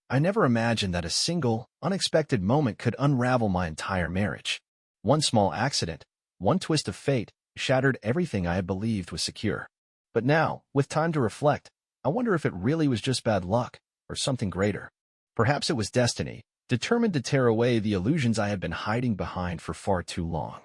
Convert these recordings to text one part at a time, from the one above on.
I never imagined that a single, unexpected moment could unravel my entire marriage. One small accident, one twist of fate, shattered everything I had believed was secure. But now, with time to reflect, I wonder if it really was just bad luck, or something greater. Perhaps it was destiny, determined to tear away the illusions I had been hiding behind for far too long.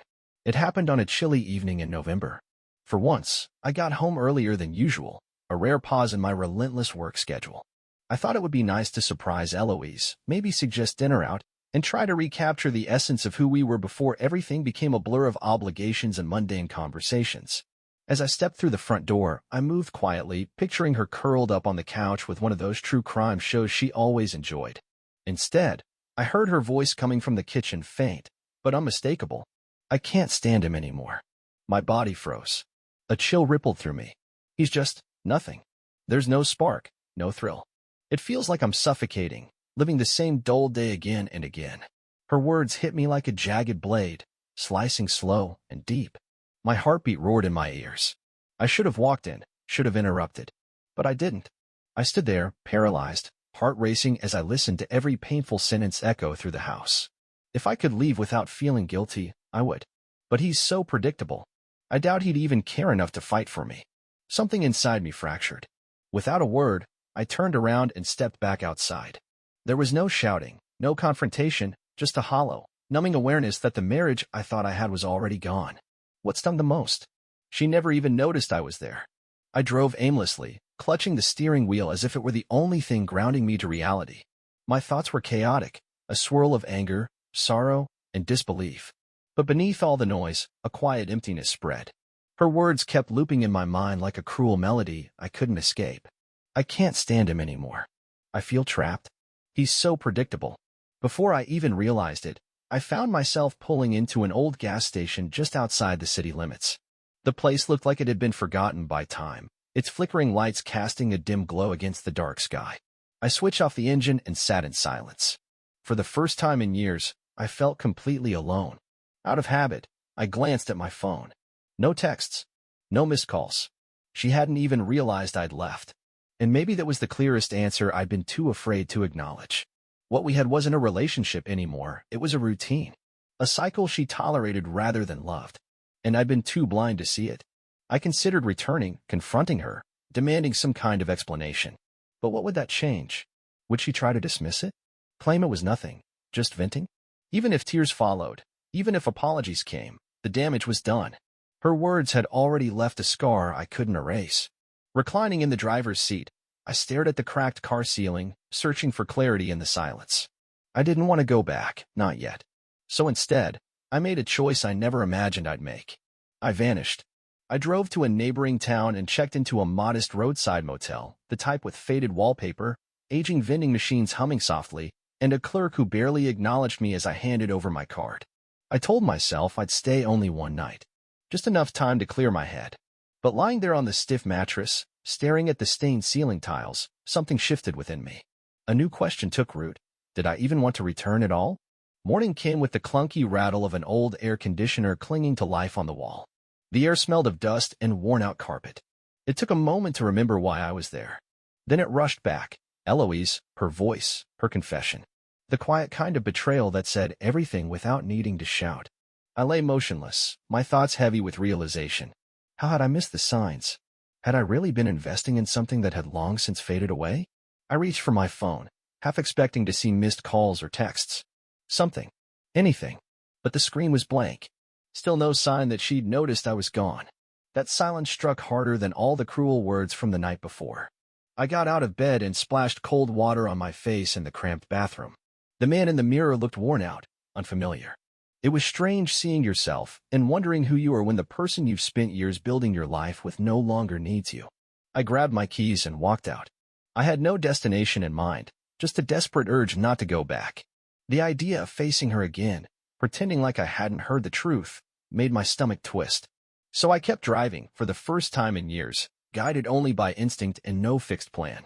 It happened on a chilly evening in November. For once, I got home earlier than usual, a rare pause in my relentless work schedule. I thought it would be nice to surprise Eloise, maybe suggest dinner out, and try to recapture the essence of who we were before everything became a blur of obligations and mundane conversations. As I stepped through the front door, I moved quietly, picturing her curled up on the couch with one of those true crime shows she always enjoyed. Instead, I heard her voice coming from the kitchen, faint, but unmistakable. "I can't stand him anymore." My body froze. A chill rippled through me. He's just nothing. There's no spark, no thrill. It feels like I'm suffocating, living the same dull day again and again. Her words hit me like a jagged blade, slicing slow and deep. My heartbeat roared in my ears. I should have walked in, should have interrupted. But I didn't. I stood there, paralyzed, heart racing as I listened to every painful sentence echo through the house. If I could leave without feeling guilty, I would. But he's so predictable. I doubt he'd even care enough to fight for me. Something inside me fractured. Without a word, I turned around and stepped back outside. There was no shouting, no confrontation, just a hollow, numbing awareness that the marriage I thought I had was already gone. What stung the most? She never even noticed I was there. I drove aimlessly, clutching the steering wheel as if it were the only thing grounding me to reality. My thoughts were chaotic, a swirl of anger, sorrow, and disbelief. But beneath all the noise, a quiet emptiness spread. Her words kept looping in my mind like a cruel melody I couldn't escape. "I can't stand him anymore. I feel trapped. He's so predictable." Before I even realized it, I found myself pulling into an old gas station just outside the city limits. The place looked like it had been forgotten by time, its flickering lights casting a dim glow against the dark sky. I switched off the engine and sat in silence. For the first time in years, I felt completely alone. Out of habit, I glanced at my phone. No texts, no missed calls. She hadn't even realized I'd left. And maybe that was the clearest answer I'd been too afraid to acknowledge. What we had wasn't a relationship anymore, it was a routine. A cycle she tolerated rather than loved. And I'd been too blind to see it. I considered returning, confronting her, demanding some kind of explanation. But what would that change? Would she try to dismiss it? Claim it was nothing, just venting? Even if tears followed, even if apologies came, the damage was done. Her words had already left a scar I couldn't erase. Reclining in the driver's seat, I stared at the cracked car ceiling, searching for clarity in the silence. I didn't want to go back, not yet. So instead, I made a choice I never imagined I'd make. I vanished. I drove to a neighboring town and checked into a modest roadside motel, the type with faded wallpaper, aging vending machines humming softly, and a clerk who barely acknowledged me as I handed over my card. I told myself I'd stay only one night, just enough time to clear my head. But lying there on the stiff mattress, staring at the stained ceiling tiles, something shifted within me. A new question took root. Did I even want to return at all? Morning came with the clunky rattle of an old air conditioner clinging to life on the wall. The air smelled of dust and worn-out carpet. It took a moment to remember why I was there. Then it rushed back. Eloise, her voice, her confession. The quiet kind of betrayal that said everything without needing to shout. I lay motionless, my thoughts heavy with realization. How had I missed the signs? Had I really been investing in something that had long since faded away? I reached for my phone, half expecting to see missed calls or texts. Something. Anything. But the screen was blank. Still no sign that she'd noticed I was gone. That silence struck harder than all the cruel words from the night before. I got out of bed and splashed cold water on my face in the cramped bathroom. The man in the mirror looked worn out, unfamiliar. It was strange seeing yourself and wondering who you are when the person you've spent years building your life with no longer needs you. I grabbed my keys and walked out. I had no destination in mind, just a desperate urge not to go back. The idea of facing her again, pretending like I hadn't heard the truth, made my stomach twist. So I kept driving, for the first time in years, guided only by instinct and no fixed plan.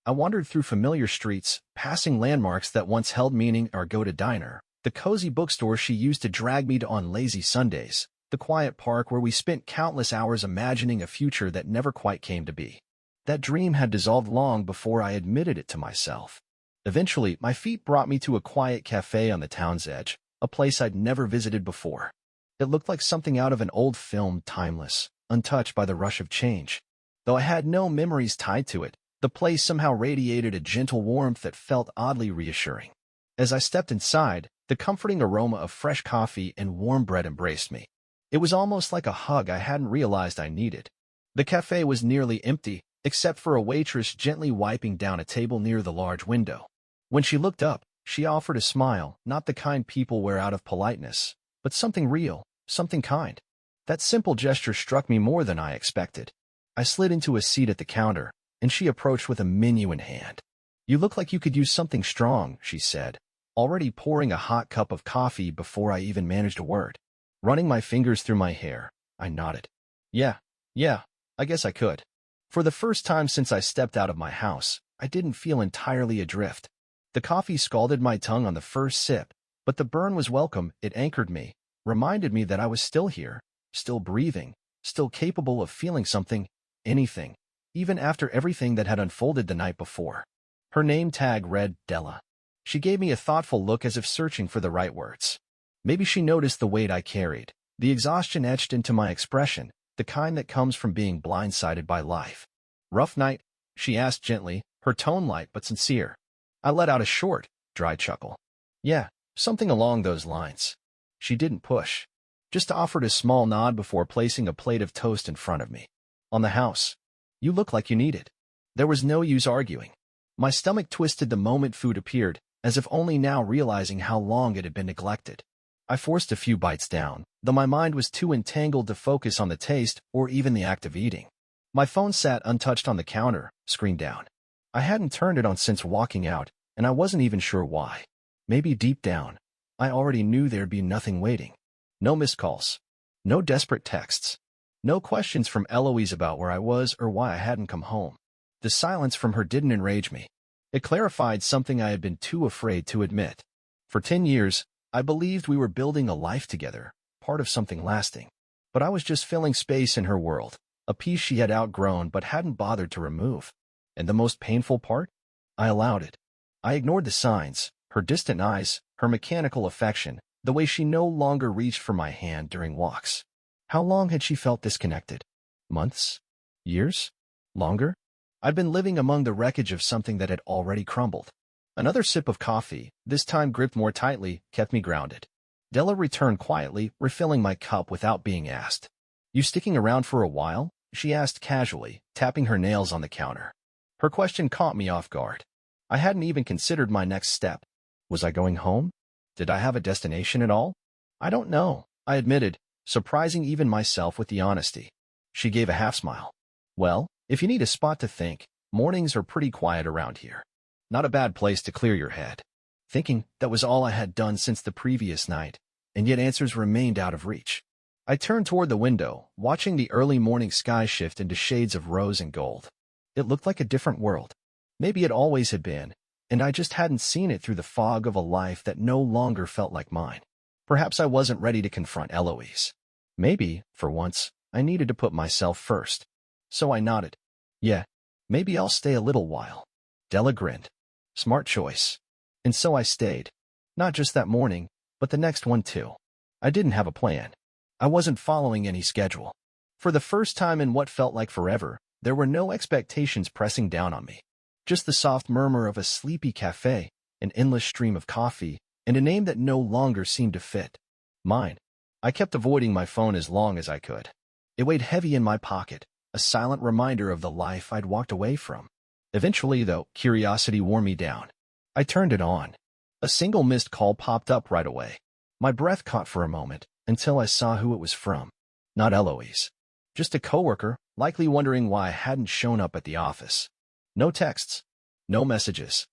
I wandered through familiar streets, passing landmarks that once held meaning: our go-to diner, the cozy bookstore she used to drag me to on lazy Sundays, the quiet park where we spent countless hours imagining a future that never quite came to be. That dream had dissolved long before I admitted it to myself. Eventually, my feet brought me to a quiet cafe on the town's edge, a place I'd never visited before. It looked like something out of an old film, timeless, untouched by the rush of change. Though I had no memories tied to it, the place somehow radiated a gentle warmth that felt oddly reassuring. As I stepped inside, the comforting aroma of fresh coffee and warm bread embraced me. It was almost like a hug I hadn't realized I needed. The cafe was nearly empty, except for a waitress gently wiping down a table near the large window. When she looked up, she offered a smile, not the kind people wear out of politeness, but something real, something kind. That simple gesture struck me more than I expected. I slid into a seat at the counter, and she approached with a menu in hand. "You look like you could use something strong," she said, already pouring a hot cup of coffee before I even managed a word. Running my fingers through my hair, I nodded. Yeah, I guess I could. For the first time since I stepped out of my house, I didn't feel entirely adrift. The coffee scalded my tongue on the first sip, but the burn was welcome. It anchored me, reminded me that I was still here, still breathing, still capable of feeling something, anything, even after everything that had unfolded the night before. Her name tag read Della. She gave me a thoughtful look as if searching for the right words. Maybe she noticed the weight I carried, the exhaustion etched into my expression, the kind that comes from being blindsided by life. "Rough night?" she asked gently, her tone light but sincere. I let out a short, dry chuckle. "Yeah, something along those lines." She didn't push, just offered a small nod before placing a plate of toast in front of me. "On the house. You look like you need it." There was no use arguing. My stomach twisted the moment food appeared, as if only now realizing how long it had been neglected. I forced a few bites down, though my mind was too entangled to focus on the taste or even the act of eating. My phone sat untouched on the counter, screen down. I hadn't turned it on since walking out, and I wasn't even sure why. Maybe deep down, I already knew there'd be nothing waiting. No missed calls. No desperate texts. No questions from Eloise about where I was or why I hadn't come home. The silence from her didn't enrage me. It clarified something I had been too afraid to admit. For 10 years, I believed we were building a life together, part of something lasting. But I was just filling space in her world, a piece she had outgrown but hadn't bothered to remove. And the most painful part? I allowed it. I ignored the signs, her distant eyes, her mechanical affection, the way she no longer reached for my hand during walks. How long had she felt disconnected? Months? Years? Longer? I'd been living among the wreckage of something that had already crumbled. Another sip of coffee, this time gripped more tightly, kept me grounded. Della returned quietly, refilling my cup without being asked. "You sticking around for a while?" she asked casually, tapping her nails on the counter. Her question caught me off guard. I hadn't even considered my next step. Was I going home? Did I have a destination at all? "I don't know," I admitted, surprising even myself with the honesty. She gave a half-smile. "Well, if you need a spot to think, mornings are pretty quiet around here. Not a bad place to clear your head." Thinking that was all I had done since the previous night, and yet answers remained out of reach. I turned toward the window, watching the early morning sky shift into shades of rose and gold. It looked like a different world. Maybe it always had been, and I just hadn't seen it through the fog of a life that no longer felt like mine. Perhaps I wasn't ready to confront Eloise. Maybe, for once, I needed to put myself first. So I nodded. "Yeah, maybe I'll stay a little while." Della grinned. "Smart choice." And so I stayed. Not just that morning, but the next one too. I didn't have a plan. I wasn't following any schedule. For the first time in what felt like forever, there were no expectations pressing down on me. Just the soft murmur of a sleepy cafe, an endless stream of coffee, and a name that no longer seemed to fit. Mine. I kept avoiding my phone as long as I could. It weighed heavy in my pocket, a silent reminder of the life I'd walked away from. Eventually, though, curiosity wore me down. I turned it on. A single missed call popped up right away. My breath caught for a moment, until I saw who it was from. Not Eloise. Just a coworker, likely wondering why I hadn't shown up at the office. No texts. No messages.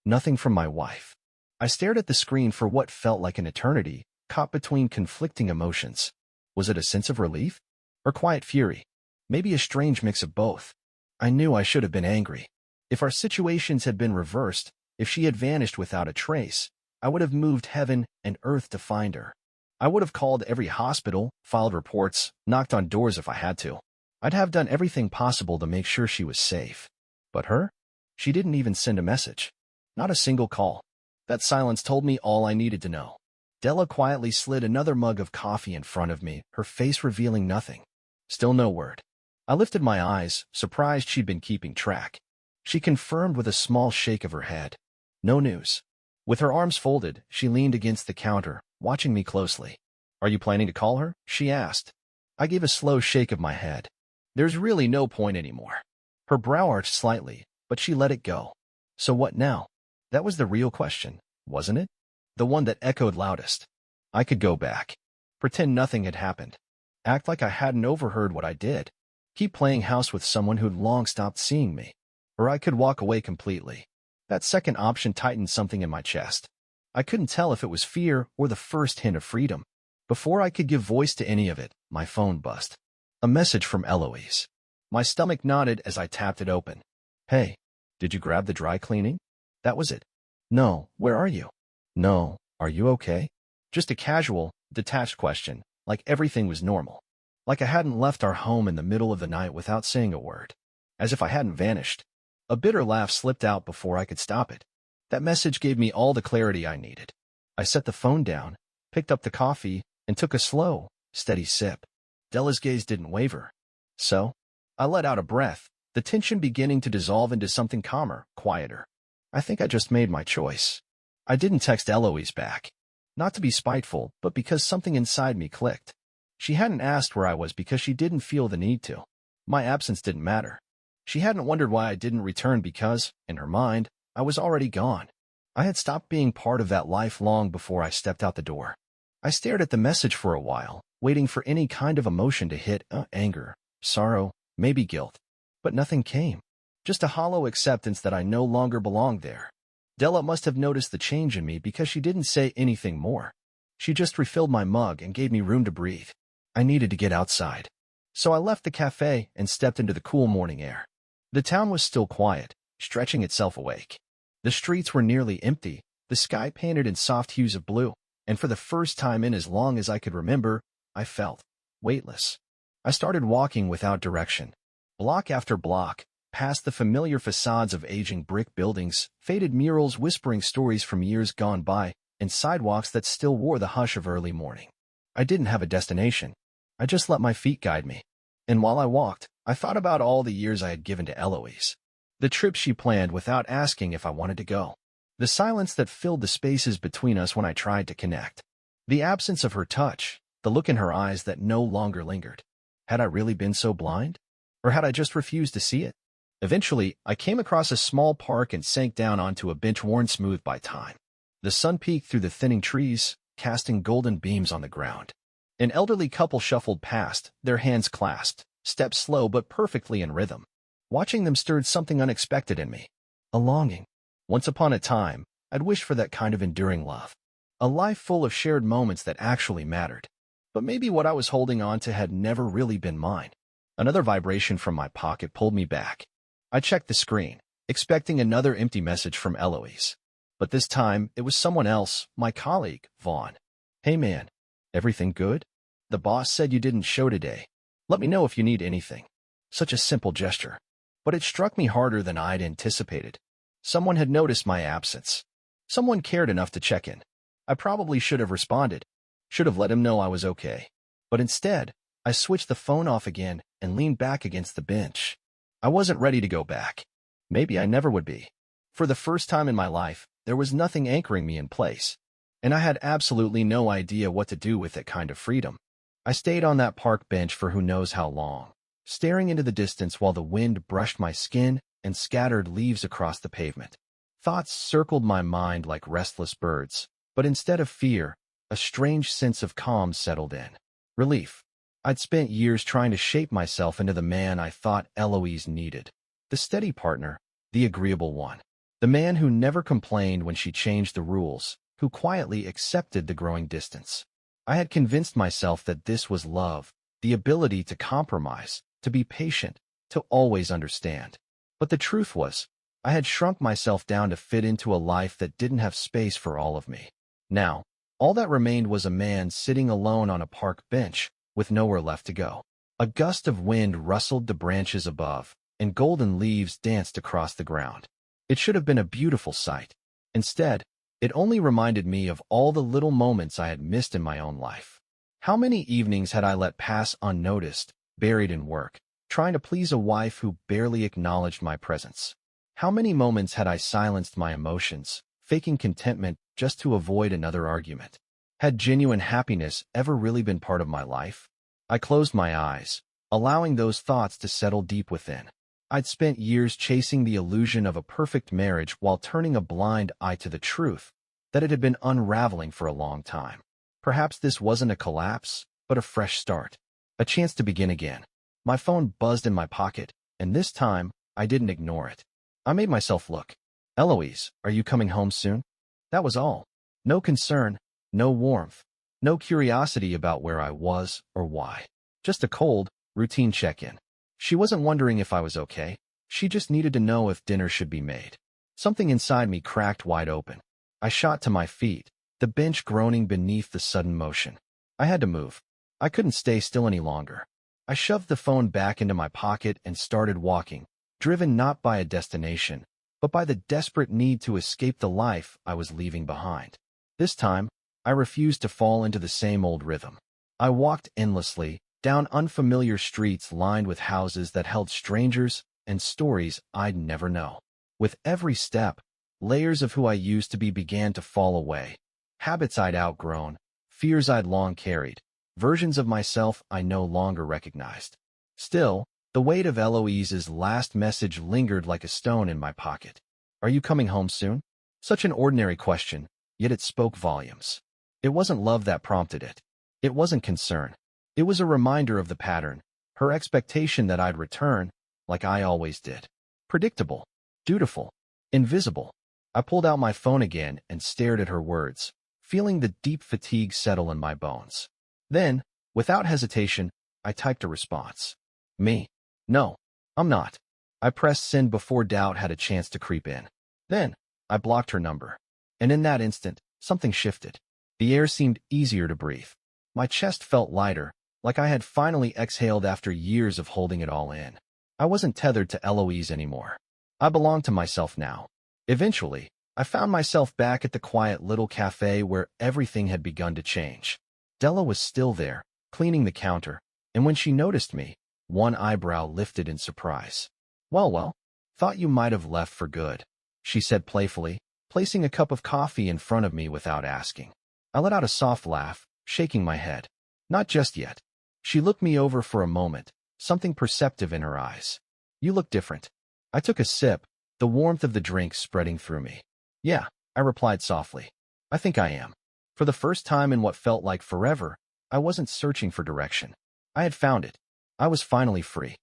Nothing from my wife. I stared at the screen for what felt like an eternity, caught between conflicting emotions. Was it a sense of relief? Or quiet fury? Maybe a strange mix of both. I knew I should have been angry. If our situations had been reversed, if she had vanished without a trace, I would have moved heaven and earth to find her. I would have called every hospital, filed reports, knocked on doors if I had to. I'd have done everything possible to make sure she was safe. But her? She didn't even send a message. Not a single call. That silence told me all I needed to know. Della quietly slid another mug of coffee in front of me, her face revealing nothing. Still no word. I lifted my eyes, surprised she'd been keeping track. She confirmed with a small shake of her head. No news. With her arms folded, she leaned against the counter, watching me closely. Are you planning to call her? She asked. I gave a slow shake of my head. There's really no point anymore. Her brow arched slightly, but she let it go. So what now? That was the real question, wasn't it? The one that echoed loudest. I could go back. Pretend nothing had happened. Act like I hadn't overheard what I did. Keep playing house with someone who'd long stopped seeing me. Or I could walk away completely. That second option tightened something in my chest. I couldn't tell if it was fear or the first hint of freedom. Before I could give voice to any of it, my phone buzzed. A message from Eloise. My stomach nodded as I tapped it open. Hey, did you grab the dry cleaning? That was it. No, where are you? No, are you okay? Just a casual, detached question, like everything was normal. Like I hadn't left our home in the middle of the night without saying a word. As if I hadn't vanished. A bitter laugh slipped out before I could stop it. That message gave me all the clarity I needed. I set the phone down, picked up the coffee, and took a slow, steady sip. Della's gaze didn't waver. So, I let out a breath, the tension beginning to dissolve into something calmer, quieter. I think I just made my choice. I didn't text Eloise back. Not to be spiteful, but because something inside me clicked. She hadn't asked where I was because she didn't feel the need to. My absence didn't matter. She hadn't wondered why I didn't return because, in her mind, I was already gone. I had stopped being part of that life long before I stepped out the door. I stared at the message for a while, waiting for any kind of emotion to hit, anger, sorrow, maybe guilt. But nothing came. Just a hollow acceptance that I no longer belonged there. Della must have noticed the change in me because she didn't say anything more. She just refilled my mug and gave me room to breathe. I needed to get outside. So I left the cafe and stepped into the cool morning air. The town was still quiet, stretching itself awake. The streets were nearly empty, the sky painted in soft hues of blue, and for the first time in as long as I could remember, I felt weightless. I started walking without direction. Block after block, past the familiar facades of aging brick buildings, faded murals whispering stories from years gone by, and sidewalks that still wore the hush of early morning. I didn't have a destination. I just let my feet guide me. And while I walked, I thought about all the years I had given to Eloise. The trips she planned without asking if I wanted to go. The silence that filled the spaces between us when I tried to connect. The absence of her touch, the look in her eyes that no longer lingered. Had I really been so blind? Or had I just refused to see it? Eventually, I came across a small park and sank down onto a bench worn smooth by time. The sun peeked through the thinning trees, casting golden beams on the ground. An elderly couple shuffled past, their hands clasped, steps slow but perfectly in rhythm. Watching them stirred something unexpected in me. A longing. Once upon a time, I'd wished for that kind of enduring love. A life full of shared moments that actually mattered. But maybe what I was holding on to had never really been mine. Another vibration from my pocket pulled me back. I checked the screen, expecting another empty message from Eloise. But this time, it was someone else, my colleague, Vaughn. Hey man, everything good? The boss said you didn't show today. Let me know if you need anything. Such a simple gesture. But it struck me harder than I'd anticipated. Someone had noticed my absence. Someone cared enough to check in. I probably should have responded. Should have let him know I was okay. But instead, I switched the phone off again and leaned back against the bench. I wasn't ready to go back. Maybe I never would be. For the first time in my life, there was nothing anchoring me in place. And I had absolutely no idea what to do with that kind of freedom. I stayed on that park bench for who knows how long, staring into the distance while the wind brushed my skin and scattered leaves across the pavement. Thoughts circled my mind like restless birds, but instead of fear, a strange sense of calm settled in. Relief. I'd spent years trying to shape myself into the man I thought Eloise needed. The steady partner, the agreeable one. The man who never complained when she changed the rules, who quietly accepted the growing distance. I had convinced myself that this was love, the ability to compromise, to be patient, to always understand. But the truth was, I had shrunk myself down to fit into a life that didn't have space for all of me. Now, all that remained was a man sitting alone on a park bench, with nowhere left to go. A gust of wind rustled the branches above, and golden leaves danced across the ground. It should have been a beautiful sight, Instead, it only reminded me of all the little moments I had missed in my own life. How many evenings had I let pass unnoticed, buried in work, trying to please a wife who barely acknowledged my presence? How many moments had I silenced my emotions, faking contentment just to avoid another argument? Had genuine happiness ever really been part of my life? I closed my eyes, allowing those thoughts to settle deep within. I'd spent years chasing the illusion of a perfect marriage while turning a blind eye to the truth that it had been unraveling for a long time. Perhaps this wasn't a collapse, but a fresh start, a chance to begin again. My phone buzzed in my pocket, and this time, I didn't ignore it. I made myself look. "Eloise, are you coming home soon?" That was all. No concern, no warmth, no curiosity about where I was or why. Just a cold, routine check-in. She wasn't wondering if I was okay. She just needed to know if dinner should be made. Something inside me cracked wide open. I shot to my feet, the bench groaning beneath the sudden motion. I had to move. I couldn't stay still any longer. I shoved the phone back into my pocket and started walking, driven not by a destination, but by the desperate need to escape the life I was leaving behind. This time, I refused to fall into the same old rhythm. I walked endlessly, down unfamiliar streets lined with houses that held strangers and stories I'd never know. With every step, layers of who I used to be began to fall away. Habits I'd outgrown, fears I'd long carried, versions of myself I no longer recognized. Still, the weight of Eloise's last message lingered like a stone in my pocket. "Are you coming home soon?" Such an ordinary question, yet it spoke volumes. It wasn't love that prompted it. It wasn't concern. It was a reminder of the pattern, her expectation that I'd return, like I always did. Predictable, dutiful, invisible. I pulled out my phone again and stared at her words, feeling the deep fatigue settle in my bones. Then, without hesitation, I typed a response. "Me? No, I'm not." I pressed send before doubt had a chance to creep in. Then, I blocked her number. And in that instant, something shifted. The air seemed easier to breathe. My chest felt lighter, like I had finally exhaled after years of holding it all in. I wasn't tethered to Eloise anymore. I belonged to myself now. Eventually, I found myself back at the quiet little cafe where everything had begun to change. Della was still there, cleaning the counter, and when she noticed me, one eyebrow lifted in surprise. Well, thought you might have left for good," she said playfully, placing a cup of coffee in front of me without asking. I let out a soft laugh, shaking my head. "Not just yet." She looked me over for a moment, something perceptive in her eyes. "You look different." I took a sip, the warmth of the drink spreading through me. "Yeah," I replied softly. "I think I am." For the first time in what felt like forever, I wasn't searching for direction. I had found it. I was finally free.